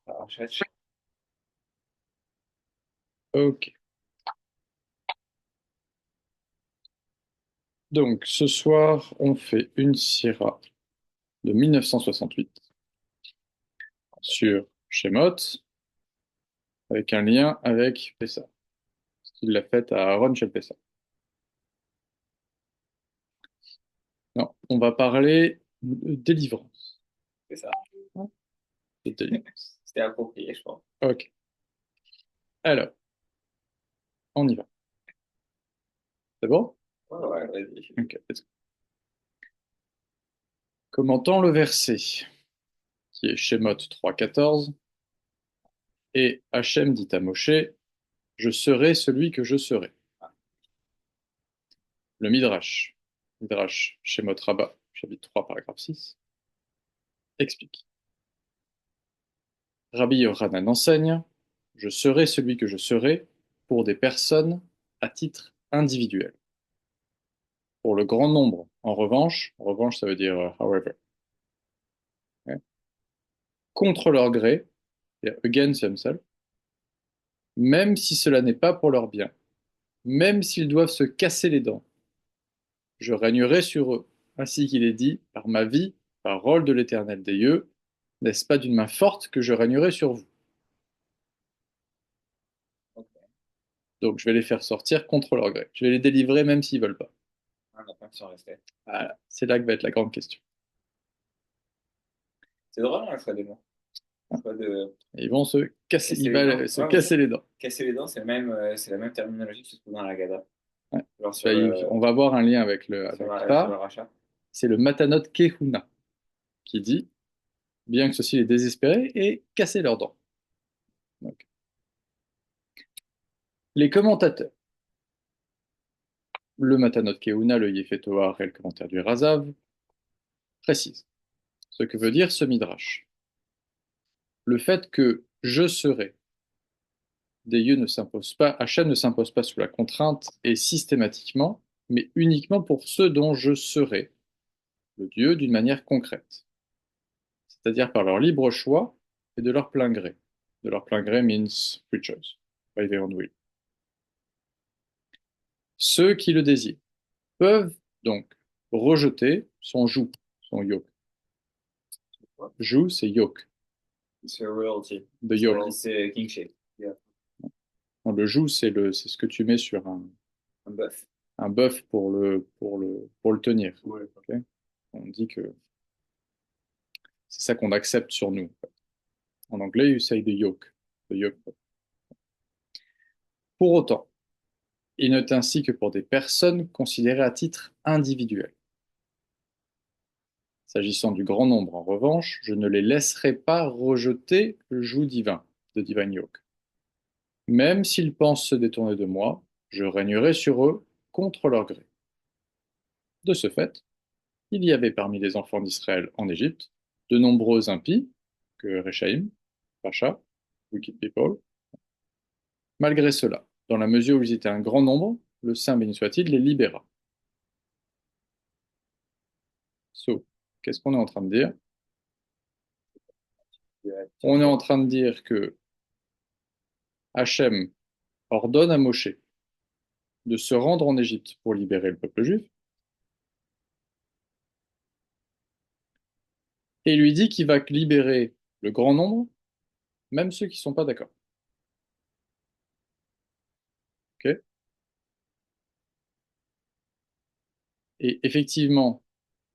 Parachat. Ok. Donc, ce soir, on fait une sira de 1968 sur Shemot, avec un lien avec Pessah. Il l'a fait à Aaron Shel Pessah. Non, on va parler de délivrance. C'est ça. De délivrance. C'était approprié, je pense. Ok. Alors, on y va. C'est bon? Ouais, ouais, vas-y. Ok, let's go. Commentant le verset, qui est Shemot 3,14, et Hachem dit à Moshe, je serai celui que je serai. Le Midrash Shemot Rabbah, chapitre 3, paragraphe 6, explique. Rabbi Yochanan enseigne, je serai celui que je serai pour des personnes à titre individuel. Pour le grand nombre, en revanche ça veut dire however, ouais, contre leur gré, against themselves, même si cela n'est pas pour leur bien, même s'ils doivent se casser les dents, je régnerai sur eux, ainsi qu'il est dit, par ma vie, parole de l'Éternel des cieux, n'est-ce pas d'une main forte que je régnerai sur vous? Ok. Donc je vais les faire sortir contre leur gré. Je vais les délivrer même s'ils veulent pas. On a pas qui sont restés. Voilà. C'est là que va être la grande question. C'est drôle, hein, le choix des mots. Le choix de Et ils vont il casser les va dents. se Ouais, mais ça, casser les dents. casser les dents, c'est la même terminologie qui se trouve dans la Gada. Ouais. Genre On va voir un lien sur, avec sur le ça. rachat. C'est le Matanot Kehuna qui dit, bien que ceci les désespérer et casser leurs dents. Donc, les commentateurs, le Matanot Kehuna, le Yefetoar et le commentaire du Razav, précisent ce que veut dire ce midrash. Le fait que je serai des yeux ne s'impose pas, Hachem ne s'impose pas sous la contrainte et systématiquement, mais uniquement pour ceux dont je serai le Dieu d'une manière concrète, c'est-à-dire par leur libre choix et de leur plein gré. De leur plein gré means free choice, by their own will. Ceux qui le désirent peuvent donc rejeter son joug, son yoke. Quoi? Joug, c'est yoke, C'est royalty. the yoke. C'est kingship. Yeah. Non, le joug, c'est ce que tu mets sur Un bœuf. un bœuf pour le tenir. Ouais. Ok. On dit que c'est ça qu'on accepte sur nous. En anglais, you say the yoke. The yoke. Pour autant, il n'est ainsi que pour des personnes considérées à titre individuel. S'agissant du grand nombre, en revanche, je ne les laisserai pas rejeter le joug divin, de divine yoke. Même s'ils pensent se détourner de moi, je régnerai sur eux contre leur gré. De ce fait, il y avait parmi les enfants d'Israël en Égypte de nombreux impies, que Rechaim, Pacha, Wicked People. Malgré cela, dans la mesure où ils étaient un grand nombre, le Saint béni soit-il les libéra. So, qu'est-ce qu'on est en train de dire? On est en train de dire que Hachem ordonne à Moshe de se rendre en Égypte pour libérer le peuple juif, et il lui dit qu'il va libérer le grand nombre, même ceux qui ne sont pas d'accord. Ok. Et effectivement,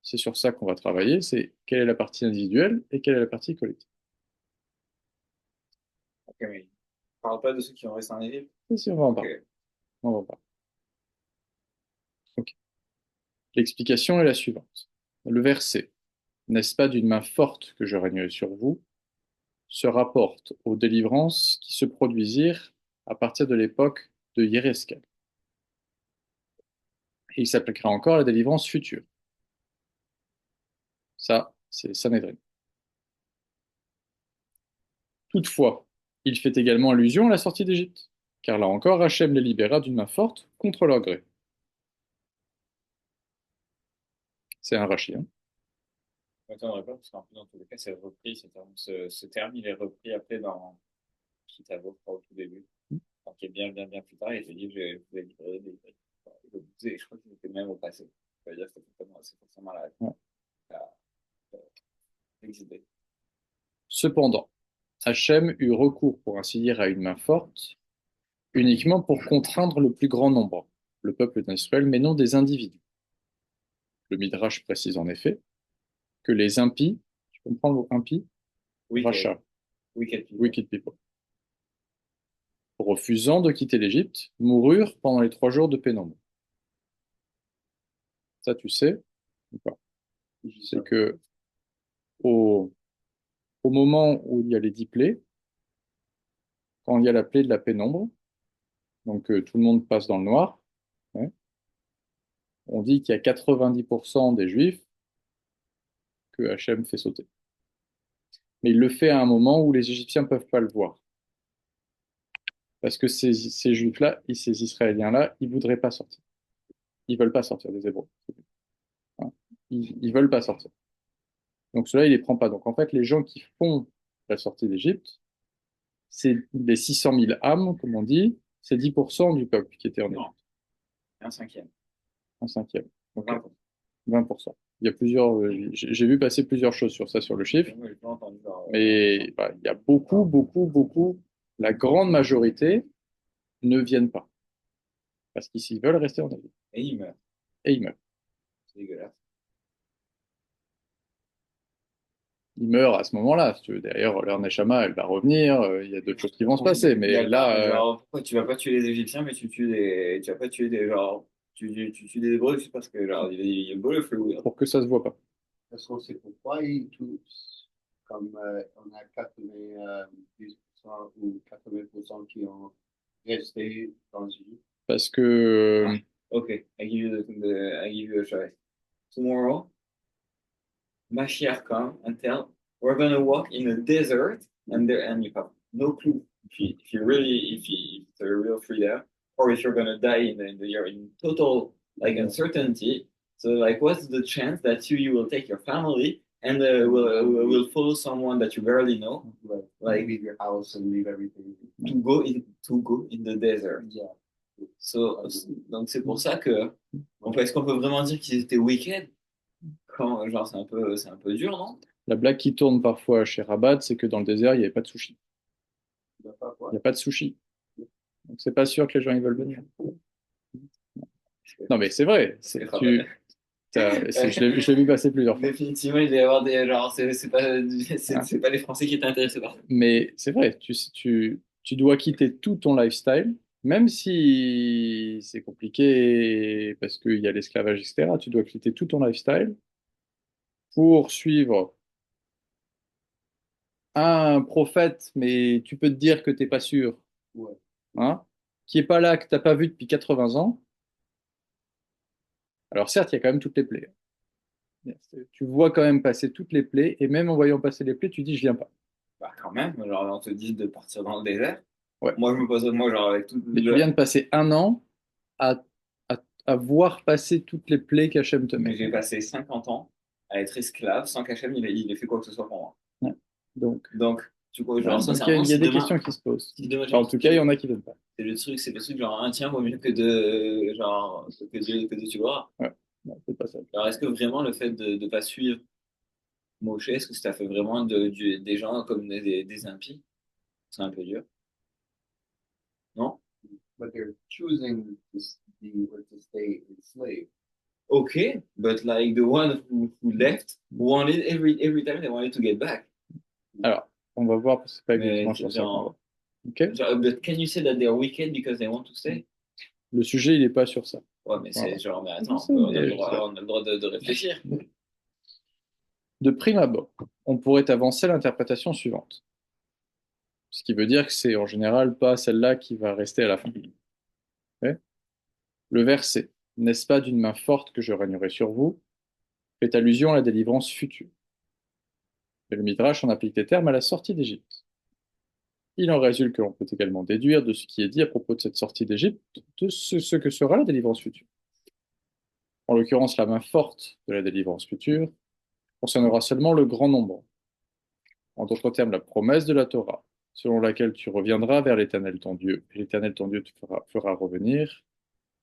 c'est sur ça qu'on va travailler, c'est quelle est la partie individuelle et quelle est la partie collective. Ok, mais parle pas de ceux qui ont resté en Égypte. Et si on va en Ok. parler. On va en parler. Ok. L'explication est la suivante. Le verset, n'est-ce pas d'une main forte que je régnerai sur vous, se rapporte aux délivrances qui se produisirent à partir de l'époque de Yéreskel. Et il s'appliquera encore à la délivrance future. Ça, c'est Sanhedrin. Toutefois, il fait également allusion à la sortie d'Égypte, car là encore, Hachem les libéra d'une main forte contre leur gré. C'est un rachis, hein. m'étonnerait pas, parce qu'en plus, dans tous les cas, c'est repris, ce terme, il est repris après dans Kitavo, je crois, au tout début. Donc, qui est bien plus tard, et je dis, je vais livrer des briques. Je le disais, je crois que c'était même au passé. Ça veut dire que c'est forcément Ouais. la, l'exhiber. Cependant, Hachem eut recours, pour ainsi dire, à une main forte, uniquement pour contraindre le plus grand nombre, le peuple d'Israël, mais non des individus. Le Midrash précise en effet que les impies, tu comprends le mot impie? Wicked. Racha, Wicked people. wicked people, refusant de quitter l'Égypte, moururent pendant les 3 jours de pénombre. Ça, tu sais, ou pas? C'est que au, au moment où il y a les 10 plaies, quand il y a la plaie de la pénombre, donc tout le monde passe dans le noir, ouais, on dit qu'il y a 90% des Juifs que Hachem fait sauter. Mais il le fait à un moment où les Égyptiens ne peuvent pas le voir. Parce que ces Juifs-là, ces Israéliens-là, ils ne voudraient pas sortir. Ils ne veulent pas sortir des Hébreux. Hein. Ils ne veulent pas sortir. Donc cela, il ne les prend pas. Donc en fait, les gens qui font la sortie d'Égypte, c'est les 600 000 âmes, comme on dit, c'est 10% du peuple qui était en Non, Égypte. un cinquième. Un cinquième. Ok. 20%. 20%. Il y a plusieurs, j'ai vu passer plusieurs choses sur ça, sur le chiffre. Moi, j'ai pas entendu genre, Mais bah, il y a beaucoup, la grande majorité ne viennent pas. Parce qu'ils veulent rester en Égypte. et il meurt. Et ils meurent. C'est dégueulasse. Ils meurent à ce moment-là. Si tu veux. Derrière, leur Neshama, elle va revenir. Il y a d'autres choses qui vont se passer. Mais D'accord, mais là, genre, pourquoi tu vas pas tuer les Égyptiens, mais tu vas pas tuer des, genre, tu tues des Hébreux juste parce que, genre, il est beau le flou, là. pour que ça se voit pas. Parce qu'on sait pourquoi ils tous, comme on a 90% ou 80% qui ont resté dans une. Parce que, Okay, I give you a choice. Tomorrow, Mashiach come and tell, we're gonna walk in a desert, and you have no clue if you really, if it's a real freedom, or if you're gonna die you're in total, like, uncertainty. So, like, what's the chance that you will take your family and will follow someone that you barely know, Right. like, Leave your house and leave everything. to go in the desert? Yeah. So, donc c'est pour ça que, est-ce qu'on peut vraiment dire qu'ils étaient wicked? Quand, genre, c'est un peu dur, non? la blague qui tourne parfois chez Rabat, c'est que dans le désert, il n'y avait pas de sushi. Tu vas pas Il quoi? n'y a pas de sushi. Donc c'est pas sûr que les gens ils veulent venir. Non mais c'est vrai. Je l'ai vu passer plusieurs fois. Définitivement, il doit y avoir des, genre, c'est pas les Français qui étaient intéressés par ça. Mais c'est vrai, tu dois quitter tout ton lifestyle, même si c'est compliqué parce qu'il y a l'esclavage, etc. Tu dois quitter tout ton lifestyle pour suivre un prophète, mais tu peux te dire que t'es pas sûr, Ouais. hein, qui est pas là, que t'as pas vu depuis 80 ans. Alors certes, il y a quand même toutes les plaies. Tu vois quand même passer toutes les plaies, et même en voyant passer les plaies, tu dis je viens pas. Bah, quand même, genre, on te dit de partir dans le désert. Ouais. Moi, je me poserais, moi, genre, avec tout Mais tu viens de passer un an à, à voir passer toutes les plaies qu'Hachem te Mais met. j'ai passé 50 ans à être esclave sans qu'Hachem, il ait fait quoi que ce soit pour moi. Ouais. Donc, Tu vois, genre, donc sincèrement, il y a si des demain, questions qui se posent. si demain, Enfin, en tout cas, il y en a qui viennent pas. c'est le truc, genre, un tien vaut mieux que deux, genre, que deux, tu vois. Ouais. Non, c'est pas ça. Alors, est-ce que vraiment le fait de ne pas suivre Moshe, est-ce que ça fait vraiment des gens comme des impies? C'est un peu dur, non? But they're choosing to be or to stay enslaved. Okay, but like the one who left wanted every time they wanted to get back. Alors, on va voir, parce que c'est pas Mais exactement c'est sur ça qu'on va. genre, Ok? but can you say that they're wicked because they want to stay? Le sujet, il n'est pas sur ça. Ouais, mais Voilà. c'est genre, mais attends, sais, on a mais le je droit, sais. on a le droit de réfléchir. De prime abord, on pourrait avancer l'interprétation suivante. Ce qui veut dire que c'est en général pas celle-là qui va rester à la fin. Ok. Le verset, n'est-ce pas d'une main forte que je régnerai sur vous, fait allusion à la délivrance future. Et le Midrash en applique les termes à la sortie d'Égypte. Il en résulte que l'on peut également déduire de ce qui est dit à propos de cette sortie d'Égypte de ce que sera la délivrance future. En l'occurrence, la main forte de la délivrance future concernera seulement le grand nombre. En d'autres termes, la promesse de la Torah, selon laquelle tu reviendras vers l'Éternel ton Dieu, et l'Éternel ton Dieu te fera revenir.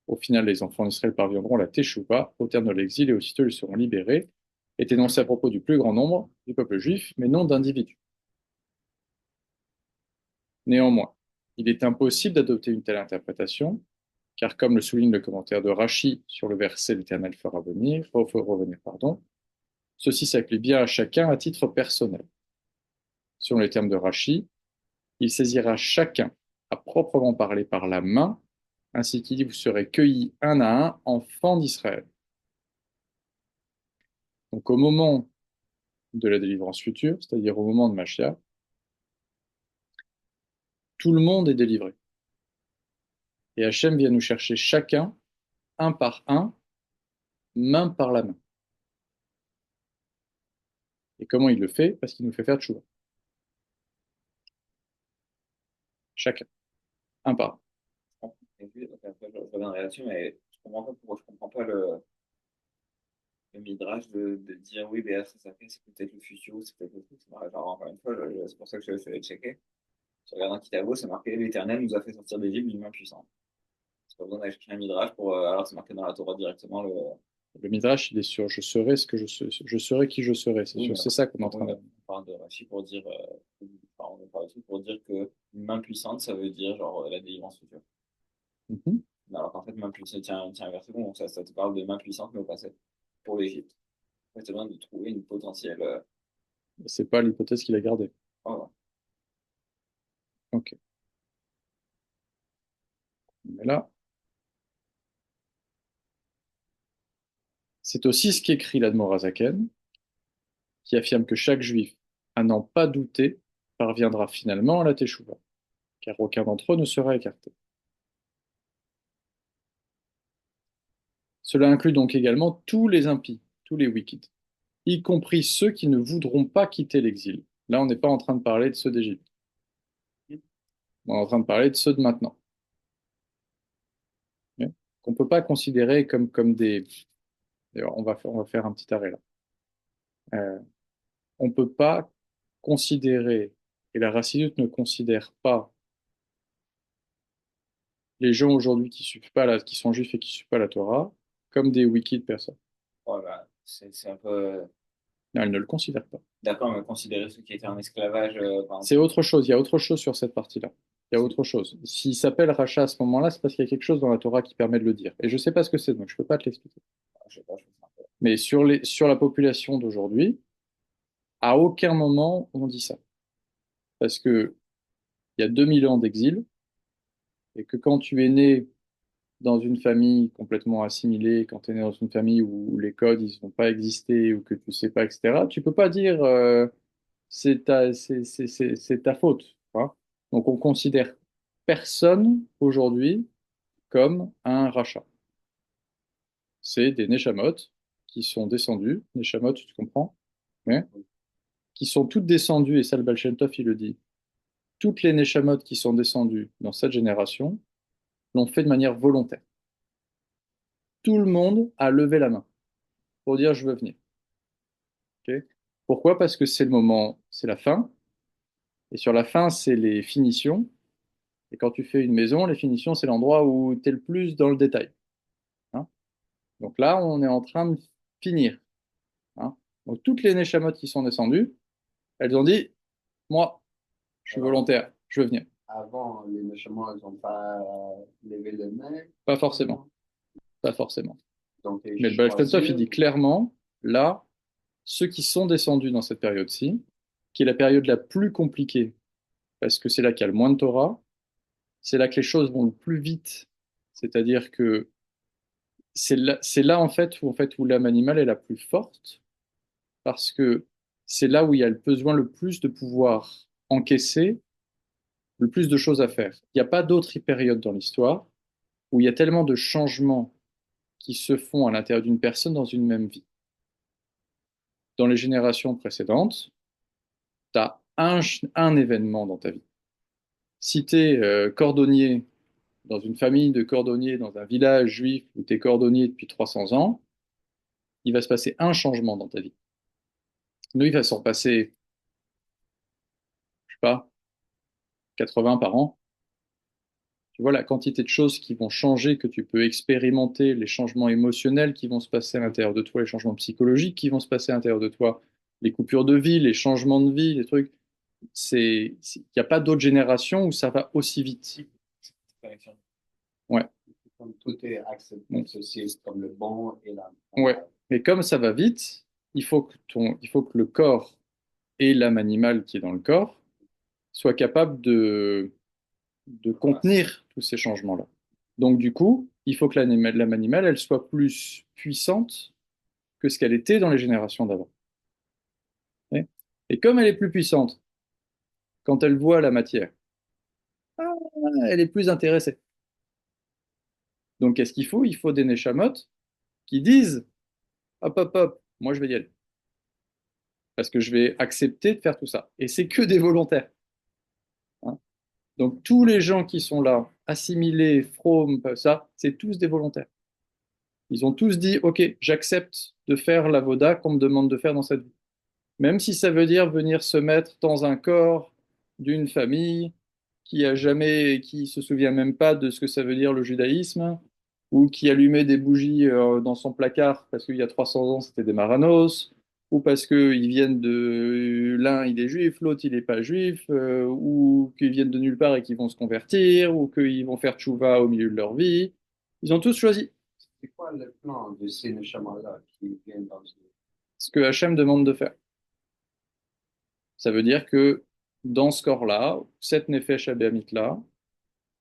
Au final, les enfants d'Israël parviendront à la Teshuvah, au terme de l'exil, et aussitôt ils seront libérés, est énoncé à propos du plus grand nombre du peuple juif, mais non d'individus. Néanmoins, il est impossible d'adopter une telle interprétation, car comme le souligne le commentaire de Rachi sur le verset l'Éternel fera revenir, ceci s'applique bien à chacun à titre personnel. Selon les termes de Rachi, il saisira chacun à proprement parler par la main, ainsi qu'il dit, vous serez cueillis un à un, enfants d'Israël. Donc au moment de la délivrance future, c'est-à-dire au moment de Mashiach, tout le monde est délivré. Et Hachem vient nous chercher chacun, un par un, main par la main. Et comment il le fait? Parce qu'il nous fait faire tchouva. Chacun, un par un. Et puis, donc, après, je reviendrai là-dessus, mais je comprends pas pourquoi je comprends pas le midrash de dire oui, BR, ça fait, c'est peut-être le futur, c'est peut-être le truc. Genre, encore une fois, c'est pour ça que je suis allé checker. Je regarde un Kitabo, c'est marqué l'Éternel nous a fait sortir d'Égypte d'une main puissante. C'est pas besoin d'aller chercher un midrash pour. Alors, c'est marqué dans la Torah directement. Le Midrash, il est sur je serai ce que je serai qui je serai. C'est Oui, sûr, mais c'est ça qu'on est en oui, train mais de. on parle de Rashi pour dire. Enfin, on parle de truc pour dire que une main puissante, ça veut dire genre la délivrance future. Mhm. Mais alors qu'en fait, main puissante, tiens un verset bon, donc ça te parle de main puissante, mais au passé, pour l'Égypte. En fait, c'est besoin de trouver une potentielle. C'est pas l'hypothèse qu'il a gardée. Oh, Ok. Mais là, c'est aussi ce qu'écrit l'Admorazaken, qui affirme que chaque juif, à n'en pas douter, parviendra finalement à la Teshuvah, car aucun d'entre eux ne sera écarté. Cela inclut donc également tous les impies, tous les wicked, y compris ceux qui ne voudront pas quitter l'exil. Là, on n'est pas en train de parler de ceux d'Égypte. On est en train de parler de ceux de maintenant. Okay. Qu'on ne peut pas considérer comme des. D'ailleurs, on va faire un petit arrêt là. Euh, on ne peut pas considérer, et la Chassidut ne considère pas les gens aujourd'hui qui suivent pas qui sont juifs et qui suivent pas la Torah comme des wicked personnes. voilà, c'est un peu. Non, elle ne le considère pas. D'accord, mais considérer ceux qui étaient en esclavage, par C'est exemple. autre chose. Il y a autre chose sur cette partie-là. Il y a autre chose. S'il s'appelle rachat à ce moment-là, c'est parce qu'il y a quelque chose dans la Torah qui permet de le dire. Et je ne sais pas ce que c'est, donc je ne peux pas te l'expliquer. Je sais pas, je fais ça un peu. Mais sur la population d'aujourd'hui, à aucun moment on dit ça. Parce que il y a 2000 ans d'exil, et que quand tu es né dans une famille complètement assimilée, quand tu es né dans une famille où les codes ils n'ont pas existé ou que tu sais pas, etc., tu peux pas dire c'est ta faute. Hein. Donc on considère personne aujourd'hui comme un rachat. C'est des Neshamot qui sont descendus, Neshamot, tu comprends? Ouais. Qui sont toutes descendues, et ça le Baal Shem Tov il le dit, toutes les Neshamot qui sont descendues dans cette génération l'ont fait de manière volontaire. Tout le monde a levé la main pour dire je veux venir. Ok. Pourquoi? Parce que c'est le moment, c'est la fin. Et sur la fin, c'est les finitions. Et quand tu fais une maison, les finitions, c'est l'endroit où tu es le plus dans le détail. Hein. Donc là, on est en train de finir. Hein. Donc toutes les Neshamot qui sont descendues, elles ont dit, moi, je suis Alors, volontaire, je veux venir. avant, les méchants, ils n'ont pas levé les mains. Pas forcément, pas forcément. Donc, ils Mais le Baal Shem Tov, il choisirent. dit clairement, là, ceux qui sont descendus dans cette période-ci, qui est la période la plus compliquée, parce que c'est là qu'il y a le moins de Torah, c'est là que les choses vont le plus vite. C'est-à-dire que c'est là en fait où l'âme animale est la plus forte, parce que c'est là où il y a le besoin le plus de pouvoir encaisser, le plus de choses à faire. Il n'y a pas d'autre période dans l'histoire où il y a tellement de changements qui se font à l'intérieur d'une personne dans une même vie. Dans les générations précédentes, tu as un événement dans ta vie. Si tu es cordonnier dans une famille de cordonniers, dans un village juif où tu es cordonnier depuis 300 ans, il va se passer un changement dans ta vie. Nous, il va s'en passer, je sais pas, 80 par an. Tu vois la quantité de choses qui vont changer, que tu peux expérimenter, les changements émotionnels qui vont se passer à l'intérieur de toi, les changements psychologiques qui vont se passer à l'intérieur de toi, les coupures de vie, les changements de vie, les trucs. Il n'y a pas d'autre génération où ça va aussi vite. Ouais, Comme tout est accepté, bon, ceci comme le bon et la ouais. Mais comme ça va vite, il faut que le corps et l'âme animale qui est dans le corps soient capables de contenir tous ces changements-là. Donc, du coup, il faut que l'âme animale, elle soit plus puissante que ce qu'elle était dans les générations d'avant. Et comme elle est plus puissante, quand elle voit la matière, ah, elle est plus intéressée. Donc, qu'est-ce qu'il faut? Il faut des neshamot qui disent, hop, hop, hop, moi je vais y aller. Parce que je vais accepter de faire tout ça. Et c'est que des volontaires. Hein. Donc, tous les gens qui sont là, assimilés, fromes, ça, c'est tous des volontaires. Ils ont tous dit, OK, j'accepte de faire la voda qu'on me demande de faire dans cette vie. Même si ça veut dire venir se mettre dans un corps d'une famille qui se souvient même pas de ce que ça veut dire le judaïsme, ou qui allumait des bougies dans son placard parce qu'il y a 300 ans c'était des Maranos, ou parce qu'ils viennent de l'un il est juif, l'autre il est pas juif, ou qu'ils viennent de nulle part et qu'ils vont se convertir, ou qu'ils vont faire tchouva au milieu de leur vie. Ils ont tous choisi C'est quoi le plan de ces neshamas-là qui viennent dans ce... ce que Hachem demande de faire. Ça veut dire que dans ce corps-là, cette nefesh abéamite-là,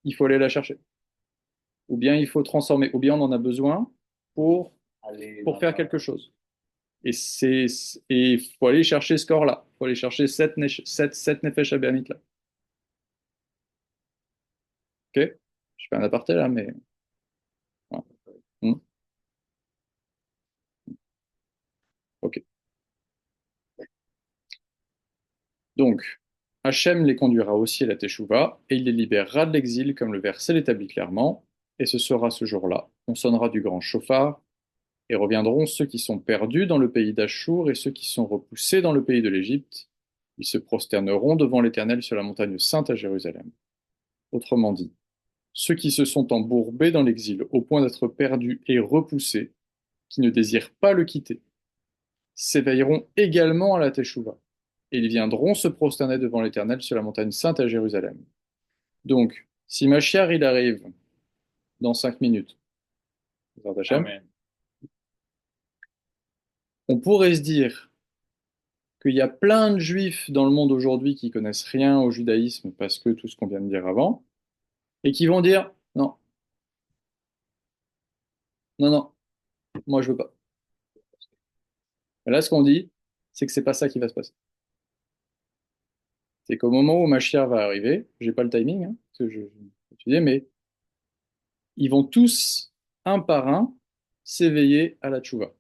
il faut aller la chercher. Ou bien il faut transformer, ou bien on en a besoin pour, aller pour dans faire quelque chose. Et il faut aller chercher ce corps-là. Il faut aller chercher cette nefesh abéamite-là. Ok? Je fais un aparté là, mais. Voilà. Hmm. Ok. Donc, Hachem les conduira aussi à la Teshuvah et il les libérera de l'exil, comme le verset l'établit clairement. Et ce sera ce jour-là. On sonnera du grand chauffard. Et reviendront ceux qui sont perdus dans le pays d'Achour et ceux qui sont repoussés dans le pays de l'Égypte. Ils se prosterneront devant l'Éternel sur la montagne sainte à Jérusalem. Autrement dit, ceux qui se sont embourbés dans l'exil au point d'être perdus et repoussés, qui ne désirent pas le quitter, s'éveilleront également à la Teshuvah. Et ils viendront se prosterner devant l'Éternel sur la montagne sainte à Jérusalem. Donc, si Machiar il arrive dans 5 minutes, Amen. on pourrait se dire qu'il y a plein de juifs dans le monde aujourd'hui qui connaissent rien au judaïsme parce que tout ce qu'on vient de dire avant, et qui vont dire non, non, non, moi je veux pas. Et là, ce qu'on dit, c'est que c'est pas ça qui va se passer. C'est qu'au moment où Mashiach va arriver, j'ai pas le timing, hein, parce que je étudier, mais ils vont tous, un par un, s'éveiller à la tchouva.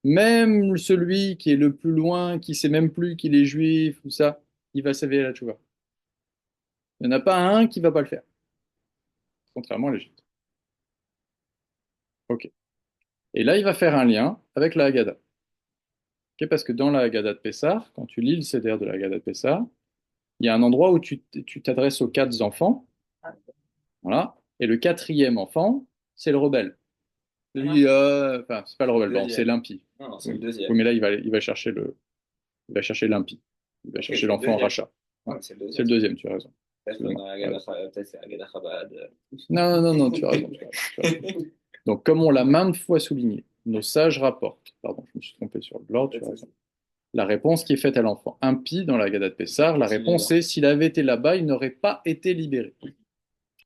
Même celui qui est le plus loin, qui sait même plus qu'il est juif, ou ça, il va s'éveiller à la tchouva. Il n'y en a pas un qui va pas le faire, contrairement à l'Égypte. Ok. Et là, il va faire un lien avec la Haggadah. Ok, parce que dans la Haggadah de Pessah, quand tu lis le Seder de la Haggadah de Pessah, il y a un endroit où tu t'adresses aux 4 enfants, voilà, et le quatrième enfant, c'est le rebelle. Il dit, enfin, c'est pas le rebelle, bon, c'est Deuxième. l'impie. Non, c'est le Oui. deuxième. Oui, mais là, il va chercher il va chercher l'impie. Il va Ok, chercher c'est le l'enfant deuxième. rachat. Ouais. Ouais, c'est le C'est le deuxième. deuxième, tu as raison. Peut-être Excuse-moi. dans Ouais. peut-être c'est Agada Chabad. Non, non, non, tu as raison. Tu as raison. Donc, comme on l'a maintes fois souligné, nos sages rapportent, pardon, je me suis trompé sur l'ordre, tu as raison. La réponse qui est faite à l'enfant impie dans la Haggadah de Pessah, la réponse est s'il avait été là-bas, il n'aurait pas été libéré.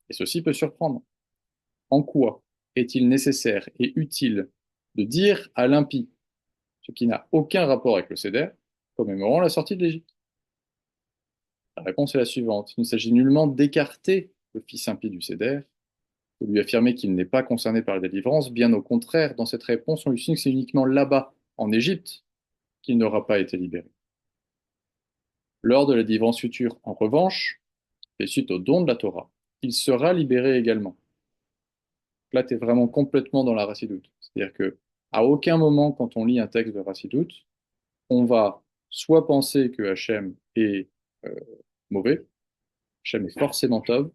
Et ceci peut surprendre. En quoi est-il nécessaire et utile de dire à l'impie, ce qui n'a aucun rapport avec le Seder, commémorant la sortie de l'Égypte? La réponse est la suivante. Il ne s'agit nullement d'écarter le fils impie du Seder, de lui affirmer qu'il n'est pas concerné par la délivrance. Bien au contraire, dans cette réponse, on lui signe que c'est uniquement là-bas, en Égypte, qu'il n'aura pas été libéré. Lors de la délivrance future, en revanche, et suite au don de la Torah, il sera libéré également. Là, tu es vraiment complètement dans la racidoute. C'est-à-dire que à aucun moment, quand on lit un texte de racidoute, on va soit penser que Hachem est euh, mauvais, Hachem est forcément tov,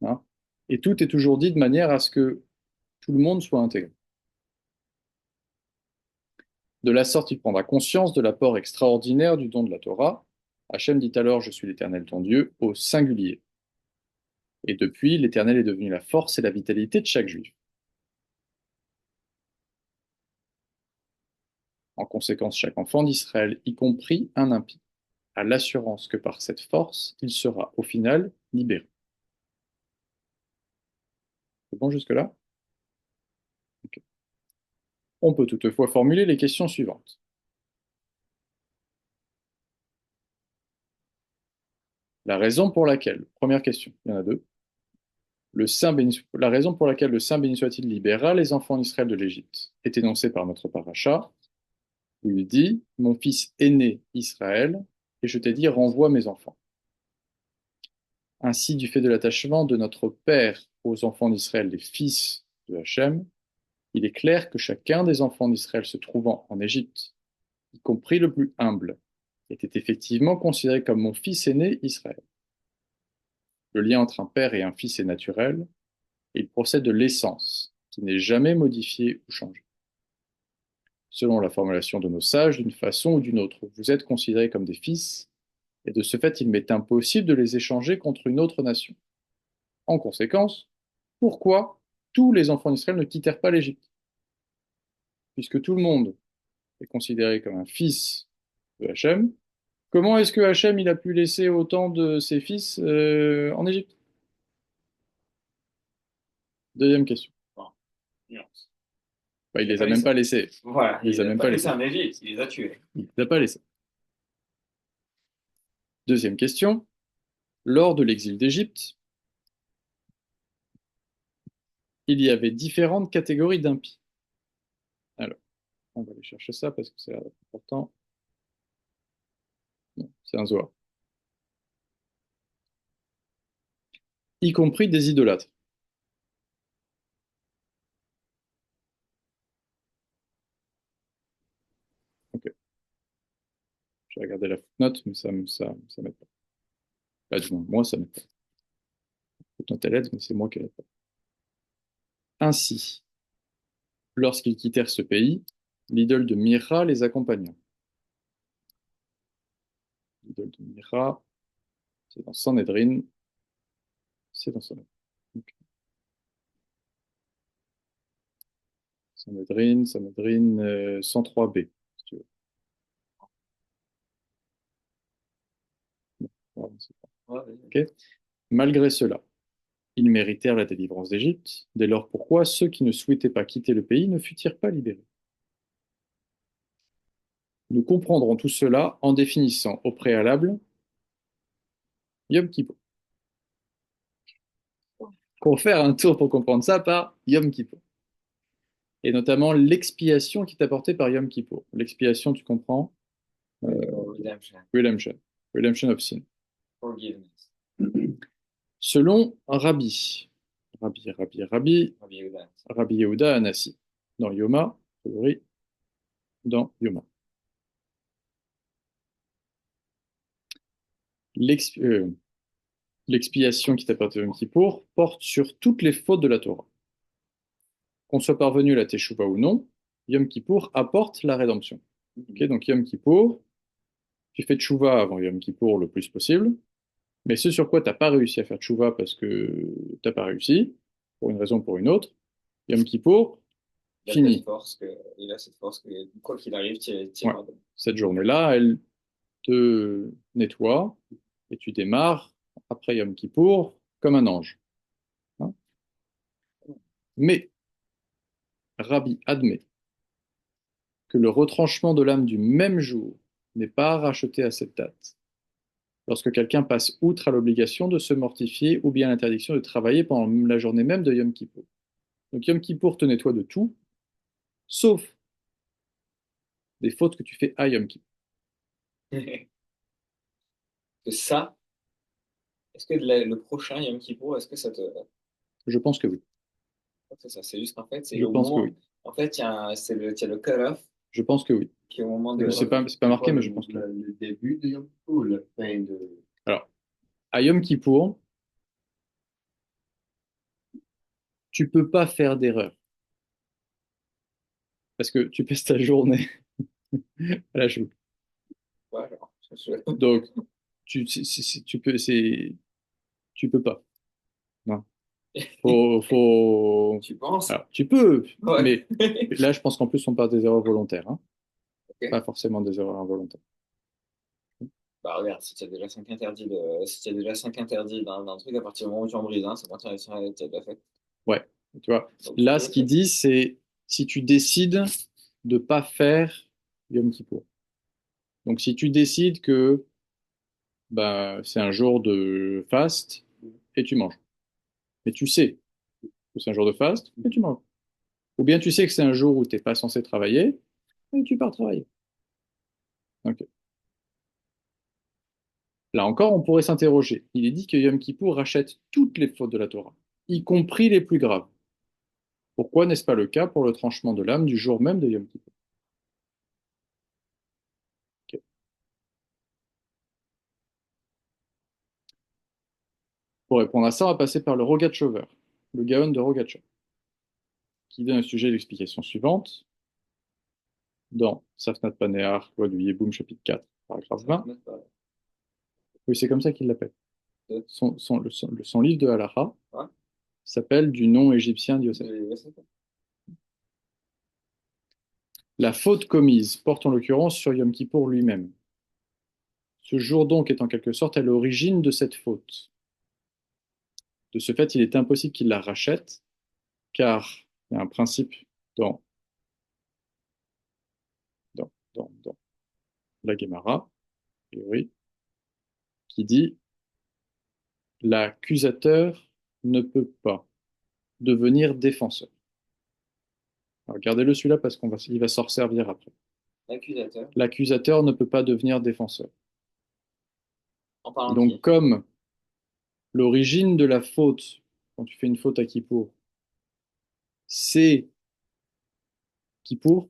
hein, et tout est toujours dit de manière à ce que tout le monde soit intégré. De la sorte, il prendra conscience de l'apport extraordinaire du don de la Torah. Hachem dit alors, je suis l'Éternel ton Dieu, au singulier. Et depuis, l'Éternel est devenu la force et la vitalité de chaque juif. En conséquence, chaque enfant d'Israël, y compris un impie, a l'assurance que par cette force, il sera au final libéré. C'est bon jusque-là? Ok. On peut toutefois formuler les questions suivantes. La raison pour laquelle, première question, il y en a deux, la raison pour laquelle le Saint béni soit-il libéra les enfants d'Israël de l'Égypte est énoncée par notre paracha, où il dit, mon fils aîné Israël, et je t'ai dit, renvoie mes enfants. Ainsi, du fait de l'attachement de notre Père aux enfants d'Israël, les fils de Hachem, il est clair que chacun des enfants d'Israël se trouvant en Égypte, y compris le plus humble, était effectivement considéré comme mon fils aîné Israël. Le lien entre un père et un fils est naturel, et il procède de l'essence, qui n'est jamais modifiée ou changée. Selon la formulation de nos sages, d'une façon ou d'une autre, vous êtes considérés comme des fils, et de ce fait, il m'est impossible de les échanger contre une autre nation. En conséquence, pourquoi tous les enfants d'Israël ne quittèrent pas l'Égypte? Puisque tout le monde est considéré comme un fils de Hachem, comment est-ce que Hachem il a pu laisser autant de ses fils en Égypte? Deuxième question. Bon, nuance. Bah, il Il a les a pas même laissé. pas laissés. Voilà, Il les il a a même pas pas laissé laissés. en Égypte, il les a tués. Il les a pas laissés. Deuxième question. Lors de l'exil d'Égypte, il y avait différentes catégories d'impies. Alors, on va aller chercher ça parce que c'est important. Non, c'est un Zohar. Y compris des idolâtres. Ok. J'ai regardé la footnote, mais ça m'aide pas. Bah, du moins, moi, ça m'aide pas. La footnote, elle aide, mais c'est moi qui l'aide pas. Ainsi, lorsqu'ils quittèrent ce pays, l'idole de Mira les accompagna. L'idole de Mira, c'est dans Sanhedrin. C'est dans Sanhedrin. Ok. Sanhedrin 103b, si tu veux. Bon, c'est pas- Ouais, Ok. Malgré cela, ils méritèrent la délivrance d'Égypte. Dès lors, pourquoi ceux qui ne souhaitaient pas quitter le pays ne furent-ils pas libérés? Nous comprendrons tout cela en définissant au préalable Yom Kippur. On va faire un tour pour comprendre ça par Yom Kippur. Et notamment l'expiation qui est apportée par Yom Kippur. L'expiation, tu comprends? redemption, Redemption. Redemption of sin. forgiveness, Selon Rabbi Rabbi Yehuda Anassi, dans Yoma, a priori, dans Yoma. L'ex- euh, L'expiation qui est apportée à Yom Kippour porte sur toutes les fautes de la Torah. Qu'on soit parvenu à la Teshuvah ou non, Yom Kippour apporte la rédemption. Ok, donc Yom Kippour, tu fais Teshuvah avant Yom Kippour le plus possible, mais ce sur quoi tu n'as pas réussi à faire Teshuvah parce que tu n'as pas réussi, pour une raison ou pour une autre, Yom Kippour, Il a cette fini. force il a cette force que quoi qu'il arrive, tu Ouais. pardonnes. Cette journée-là, elle te nettoie et tu démarres après Yom Kippour comme un ange. Hein. Mais Rabbi admet que le retranchement de l'âme du même jour n'est pas racheté à cette date. Lorsque quelqu'un passe outre à l'obligation de se mortifier ou bien l'interdiction de travailler pendant la journée même de Yom Kippour. Donc Yom Kippour te nettoie de tout, sauf des fautes que tu fais à Yom Kippour. Que ça, est-ce que le prochain Yom Kippour, est-ce que ça te. Je pense que oui. C'est ça, c'est juste qu'en fait, c'est Je au pense que moment. oui. En fait, il y a le cut-off Je pense que oui. qui est au moment de. C'est pas marqué, mais je pense que oui. Le début de Yom Kippur ou la fin de... Alors, à Yom Kippour, tu peux pas faire d'erreur. Parce que tu passes ta journée à la joue. Ouais, alors, Donc, tu peux pas. Non. Faut... Tu penses? Alors, tu peux, Ouais. mais là, je pense qu'en plus, on parle des erreurs volontaires, hein, Ok. pas forcément des erreurs involontaires. Bah regarde, si tu as déjà 5 interdits si tu as déjà 5 interdits d'un truc, à partir du moment où tu en brises, c'est bon, tu as déjà fait. Ouais, tu vois. Donc tu Là, peux ce le qu'il faire. dit, c'est si tu décides de pas faire Yom Kippour. Donc, si tu décides que bah, c'est un jour de fast et tu manges. Mais tu sais que c'est un jour de fast et tu manges. Ou bien tu sais que c'est un jour où tu n'es pas censé travailler et tu pars travailler. Ok. Là encore, on pourrait s'interroger. Il est dit que Yom Kippour rachète toutes les fautes de la Torah, y compris les plus graves. Pourquoi n'est-ce pas le cas pour le tranchement de l'âme du jour même de Yom Kippour? Ok. Pour répondre à ça, on va passer par le Rogatchover, le Gaon de Rogatchover, qui donne un sujet de l'explication suivante dans Safnat Panéar, loi du Yeboum, chapitre 4, paragraphe 20. Oui, c'est comme ça qu'il l'appelle. Son livre de Halacha Ouais. s'appelle du nom égyptien d'Yosef. La faute commise porte en l'occurrence sur Yom Kippour lui-même. Ce jour donc est en quelque sorte à l'origine de cette faute. De ce fait, il est impossible qu'il la rachète, car il y a un principe dans, dans la Gemara, a priori, qui dit l'accusateur ne peut pas devenir défenseur. Alors, regardez-le celui-là parce qu'il va s'en servir après. L'accusateur. L'accusateur ne peut pas devenir défenseur. En parlant de Donc, qui? comme l'origine de la faute, quand tu fais une faute à Kippour, c'est Kippour,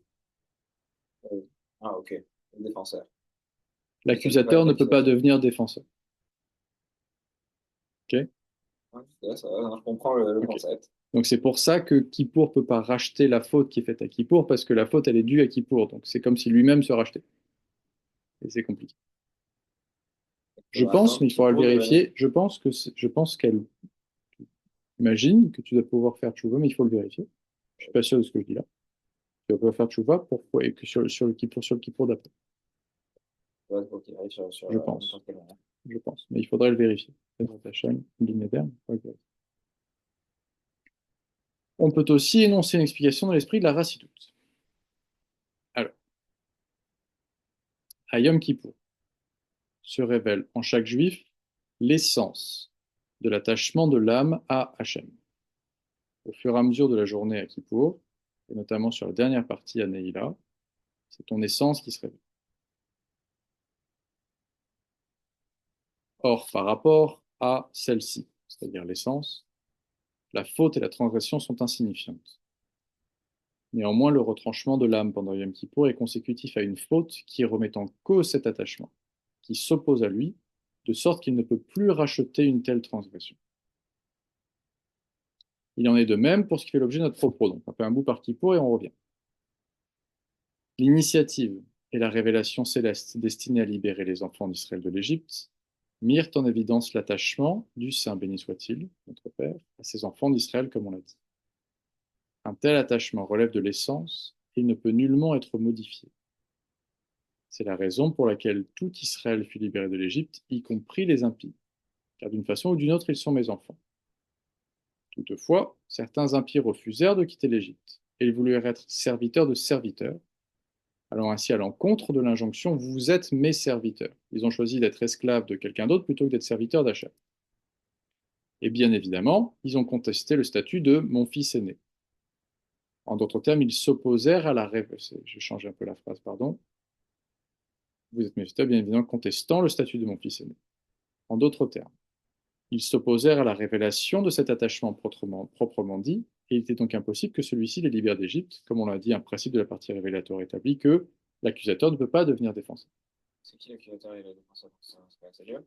Ah, ok. Le défenseur. l'accusateur ne peut pas devenir défenseur. Ok? Ouais, ça va, je comprends le Ok. concept. Donc c'est pour ça que Kippour peut pas racheter la faute qui est faite à Kippour, parce que la faute, elle est due à Kippour. Donc c'est comme si lui-même se rachetait. Et c'est compliqué. Je Faudra pense, attendre mais il qu'il faudra le pour devenir. vérifier. Je pense qu'elle imagine que tu dois pouvoir faire tchouva, mais il faut le vérifier. Je suis pas sûr de ce que je dis là. Tu dois pouvoir faire tchouva et que sur le Kippour d'après. Ouais, faut qu'il arrive sur Je pense. n'importe quel moment. Je pense. Mais il faudrait le vérifier. Hachem, Guilneder, faudrait le vérifier. On peut aussi énoncer une explication dans l'esprit de la racidoute. Alors, à Yom Kippour se révèle en chaque juif l'essence de l'attachement de l'âme à Hachem. Au fur et à mesure de la journée à Kippour, et notamment sur la dernière partie à Neila, c'est ton essence qui se révèle. Or, par rapport à celle-ci, c'est-à-dire l'essence, la faute et la transgression sont insignifiantes. Néanmoins, le retranchement de l'âme pendant Yom Kippour est consécutif à une faute qui remet en cause cet attachement, qui s'oppose à lui, de sorte qu'il ne peut plus racheter une telle transgression. Il en est de même pour ce qui fait l'objet de notre propos. Donc, on fait un bout par Kippour et on revient. L'initiative et la révélation céleste destinée à libérer les enfants d'Israël de l'Égypte mirent en évidence l'attachement du Saint béni soit-il, notre Père, à ses enfants d'Israël, comme on l'a dit. Un tel attachement relève de l'essence et il ne peut nullement être modifié. C'est la raison pour laquelle tout Israël fut libéré de l'Égypte, y compris les impies, car d'une façon ou d'une autre, ils sont mes enfants. Toutefois, certains impies refusèrent de quitter l'Égypte, et ils voulurent être serviteurs de serviteurs, allant ainsi à l'encontre de l'injonction vous êtes mes serviteurs. Ils ont choisi d'être esclaves de quelqu'un d'autre plutôt que d'être serviteurs d'Hachem. Et bien évidemment, ils ont contesté le statut de mon fils aîné. En d'autres termes, ils s'opposèrent à la révélation. Je change un peu la phrase, pardon. Vous êtes mes serviteurs, bien évidemment, contestant le statut de mon fils aîné. En d'autres termes, Ils s'opposèrent à la révélation de cet attachement proprement dit, et il était donc impossible que celui-ci les libère d'Égypte, comme on l'a dit, un principe de la partie révélateur établit que l'accusateur ne peut pas devenir défenseur. C'est qui l'accusateur et le défenseur? C'est pas Dieu.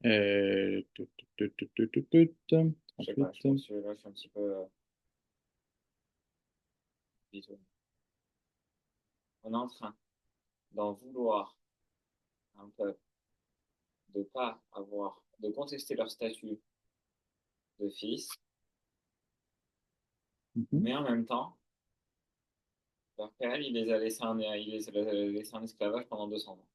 Je sais pas, je pense que là, je suis un petit peu bidon. On est en train d'en vouloir un peuple de pas avoir, de contester leur statut de fils, mais en même temps, leur père, il les a laissés en esclavage pendant 200 ans.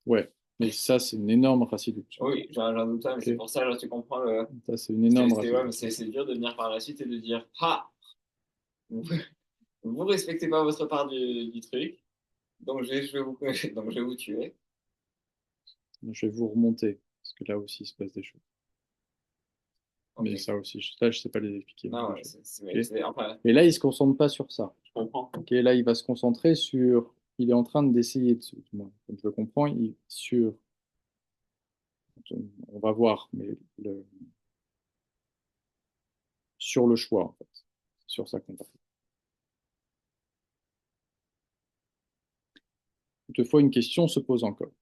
Ouais, mais ça, c'est une énorme raciduction. Oui, j'en doute pas, mais Ok. c'est pour ça, genre, tu comprends le. Ça, c'est une énorme Ouais, mais raciduction. c'est dur de venir par la suite et de dire, ah, vous, vous respectez pas votre part du truc, donc je vais vous, donc je vais vous tuer. Je vais vous remonter, parce que là aussi, il se passe des choses. Ok. Mais ça aussi, là, je sais pas les expliquer. Non, mais ouais, Ok. enfin, Mais là, il se concentre pas sur ça. je comprends. Ok, là, il va se concentrer sur. Il est en train d'essayer, du moins, comme je le comprends, sur. On va voir, mais sur le choix, en fait. C'est sur ça qu'on va. Toutefois, une question se pose encore.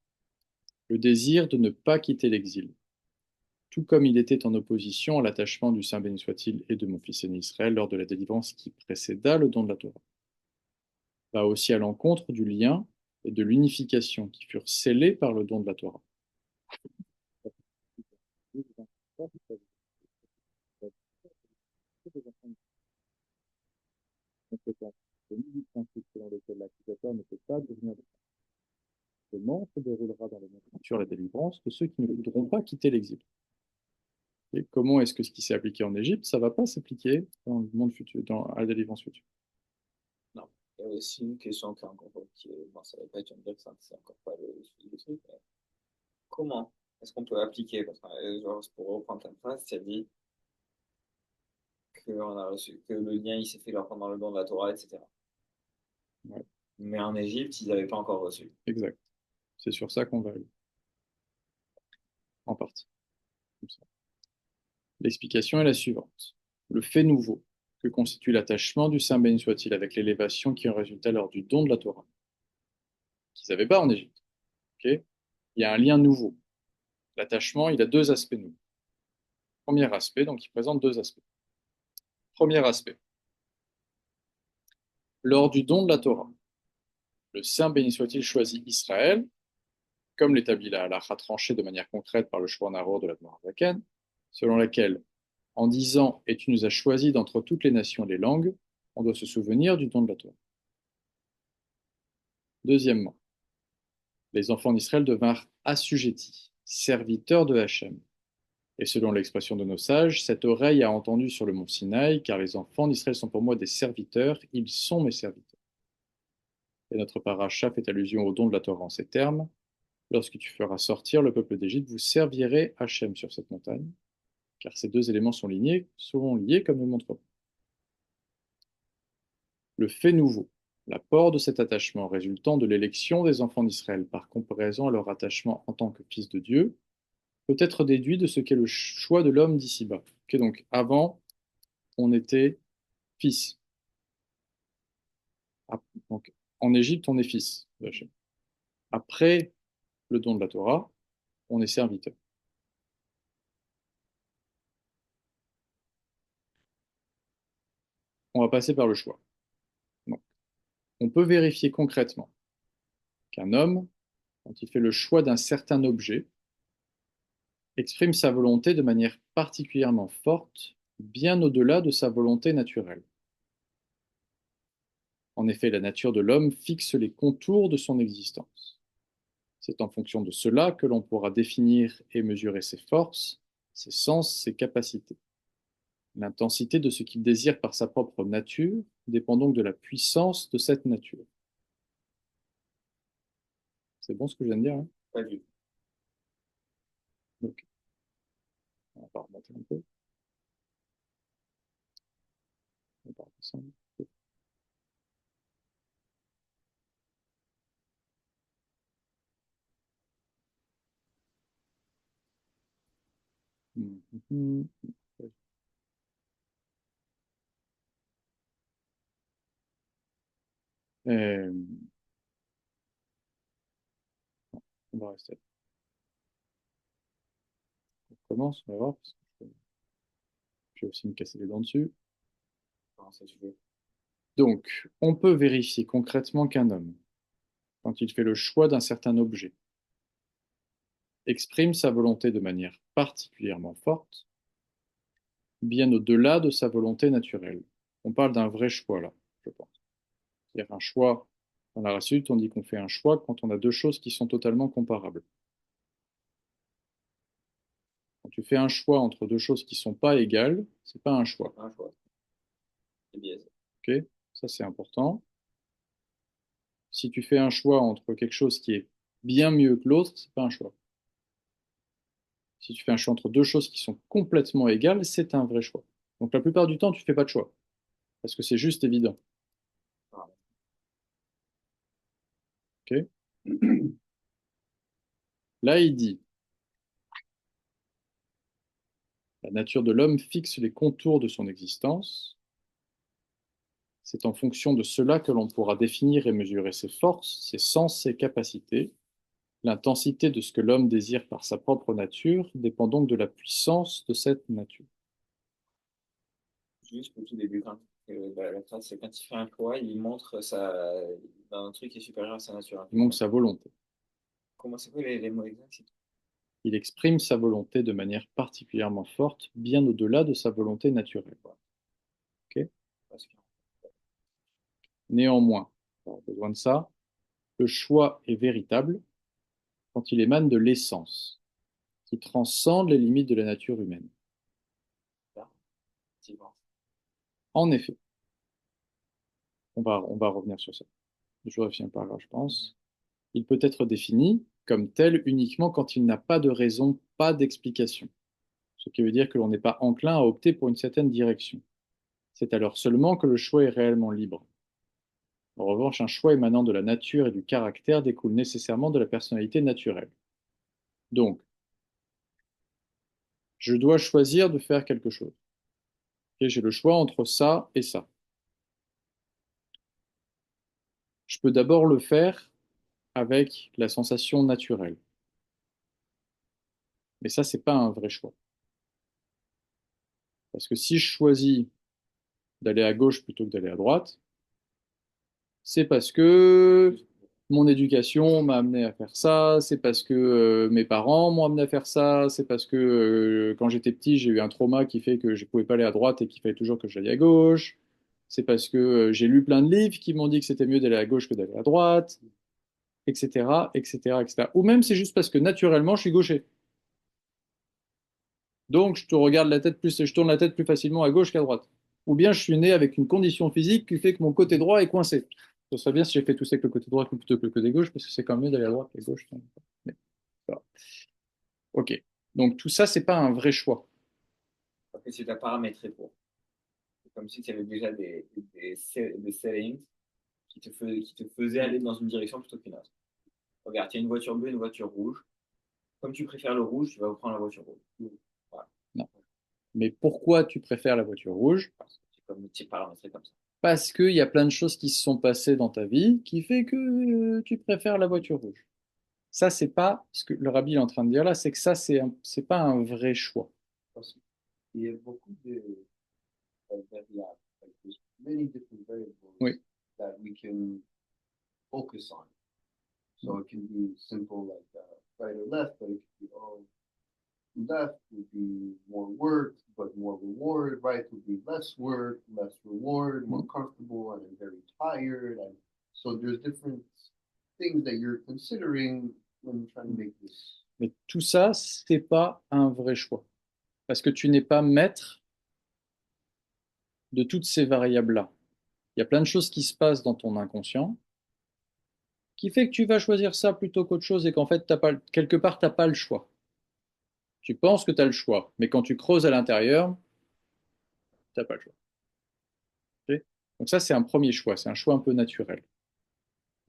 Le désir de ne pas quitter l'exil, tout comme il était en opposition à l'attachement du Saint béni soit-il et de mon fils aîné Israël lors de la délivrance qui précéda le don de la Torah, va aussi à l'encontre du lien et de l'unification qui furent scellés par le don de la Torah. Selon lequel l'accusateur ne peut pas devenir comment se déroulera dans le monde futur la délivrance de ceux qui ne voudront pas quitter l'exil. Et comment est-ce que ce qui s'est appliqué en Égypte, ça ne va pas s'appliquer dans le monde futur, à la délivrance future? Non. Il y a aussi une question qui est encore, bon, ça va pas être une dire que ça, c'est encore pas le truc, mais comment est-ce qu'on peut appliquer, parce que, genre, pour reprendre ta phrase, tu as dit que le lien, il s'est fait là pendant le don de la Torah, etc. Ouais, Mais en Égypte, ils n'avaient pas encore reçu. exact. C'est sur ça qu'on va aller, en partie. Comme ça. L'explication est la suivante. Le fait nouveau que constitue l'attachement du Saint béni soit-il avec l'élévation qui en résulta lors du don de la Torah, qu'ils n'avaient pas en Égypte. Ok. Il y a un lien nouveau. L'attachement, il a deux aspects nouveaux. Premier aspect, donc il présente deux aspects. Premier aspect. Lors du don de la Torah, le Saint béni soit-il choisit Israël, comme l'établit la halakha tranchée de manière concrète par le Shulchan Arour de la Zaken, selon laquelle, en disant « Et tu nous as choisis d'entre toutes les nations et les langues », on doit se souvenir du don de la Torah. Deuxièmement, les enfants d'Israël devinrent assujettis, serviteurs de Hachem. Et selon l'expression de nos sages, cette oreille a entendu sur le mont Sinaï, car les enfants d'Israël sont pour moi des serviteurs, ils sont mes serviteurs. Et notre paracha fait allusion au don de la Torah en ces termes. Lorsque tu feras sortir le peuple d'Égypte, vous servirez Hachem sur cette montagne, car ces deux éléments seront liés comme nous montrons. Le fait nouveau, l'apport de cet attachement résultant de l'élection des enfants d'Israël par comparaison à leur attachement en tant que fils de Dieu, peut être déduit de ce qu'est le choix de l'homme d'ici-bas. Okay, donc avant, on était fils. Donc, en Égypte, on est fils de Hachem. Après le don de la Torah, on est serviteur. On va passer par le choix. Donc, on peut vérifier concrètement qu'un homme, quand il fait le choix d'un certain objet, exprime sa volonté de manière particulièrement forte, bien au-delà de sa volonté naturelle. En effet, la nature de l'homme fixe les contours de son existence. C'est en fonction de cela que l'on pourra définir et mesurer ses forces, ses sens, ses capacités. L'intensité de ce qu'il désire par sa propre nature dépend donc de la puissance de cette nature. C'est bon ce que je viens de dire, hein? Pas du tout. Donc, on va remonter un peu. On va redescendre. Mhm. Euh, on va rester. On commence, on va voir, parce que je vais aussi me casser les dents dessus. Comment ça, tu veux? Donc, on peut vérifier concrètement qu'un homme, quand il fait le choix d'un certain objet, exprime sa volonté de manière particulièrement forte, bien au-delà de sa volonté naturelle. On parle d'un vrai choix là, je pense. C'est-à-dire un choix, dans la race on dit qu'on fait un choix quand on a deux choses qui sont totalement comparables. Quand tu fais un choix entre deux choses qui ne sont pas égales, c'est pas un choix. Un choix. C'est biaisé. Ok? Ça, c'est important. Si tu fais un choix entre quelque chose qui est bien mieux que l'autre, c'est pas un choix. Si tu fais un choix entre deux choses qui sont complètement égales, c'est un vrai choix. Donc la plupart du temps, tu fais pas de choix, parce que c'est juste évident. Ah, Ok? Là, il dit, la nature de l'homme fixe les contours de son existence. C'est en fonction de cela que l'on pourra définir et mesurer ses forces, ses sens, ses capacités. L'intensité de ce que l'homme désire par sa propre nature dépend donc de la puissance de cette nature. juste au tout début, la phrase, c'est quand il fait un choix, il montre un truc qui est supérieur à sa nature. Il manque sa volonté. Comment c'est quoi les mots exacts? Il exprime sa volonté de manière particulièrement forte, bien au-delà de sa volonté naturelle. Ok. Parce que- Néanmoins, pas besoin de ça, le choix est véritable quand il émane de l'essence, qui transcende les limites de la nature humaine. Là, effectivement. En effet, on va revenir sur ça. Je vérifie un paragraphe, je pense. Il peut être défini comme tel uniquement quand il n'a pas de raison, pas d'explication. Ce qui veut dire que l'on n'est pas enclin à opter pour une certaine direction. C'est alors seulement que le choix est réellement libre. En revanche, un choix émanant de la nature et du caractère découle nécessairement de la personnalité naturelle. Donc, je dois choisir de faire quelque chose. Ok, j'ai le choix entre ça et ça. Je peux d'abord le faire avec la sensation naturelle. Mais ça, c'est pas un vrai choix. Parce que si je choisis d'aller à gauche plutôt que d'aller à droite, c'est parce que mon éducation m'a amené à faire ça, c'est parce que mes parents m'ont amené à faire ça, c'est parce que quand j'étais petit, j'ai eu un trauma qui fait que je ne pouvais pas aller à droite et qu'il fallait toujours que j'aille à gauche, c'est parce que j'ai lu plein de livres qui m'ont dit que c'était mieux d'aller à gauche que d'aller à droite, etc., etc., etc. Ou même c'est juste parce que naturellement, je suis gaucher. Donc, je tourne la tête plus facilement à gauche qu'à droite. Ou bien je suis né avec une condition physique qui fait que mon côté droit est coincé. Ce serait bien si j'ai fait tout ça avec le côté droit plutôt que le côté gauche, parce que c'est quand même mieux d'aller à droite qu'à gauche. Mais, voilà. Ok. Donc tout ça, c'est pas un vrai choix. Parce que c'est à paramétrer pour. C'est comme si tu avais déjà des settings qui te faisaient aller dans une direction plutôt qu'une autre. Regarde, il y a une voiture bleue, une voiture rouge. Comme tu préfères le rouge, tu vas prendre la voiture rouge. Voilà. Non. Mais pourquoi tu préfères la voiture rouge? C'est comme c'est paramétré comme ça. Parce qu'il y a plein de choses qui se sont passées dans ta vie qui fait que tu préfères la voiture rouge. Ça, c'est pas ce que le rabbi est en train de dire là, c'est que ça, c'est pas un vrai choix. Parce qu'il y a beaucoup de variables. Like there's many different variables Oui. that we can focus on. So it can be simple like right or left, but it could be left would be more work, but more reward. Right would be less work, less reward, more comfortable, and then very tired. And so there's different things that you're considering when trying to make this. Mais tout ça, c'est pas un vrai choix. Parce que tu n'es pas maître de toutes ces variables-là. Il y a plein de choses qui se passent dans ton inconscient qui fait que tu vas choisir ça plutôt qu'autre chose et qu'en fait, quelque part, tu n'as pas le choix. Tu penses que tu as le choix, mais quand tu creuses à l'intérieur, tu n'as pas le choix. Ok. Donc ça, c'est un premier choix, c'est un choix un peu naturel.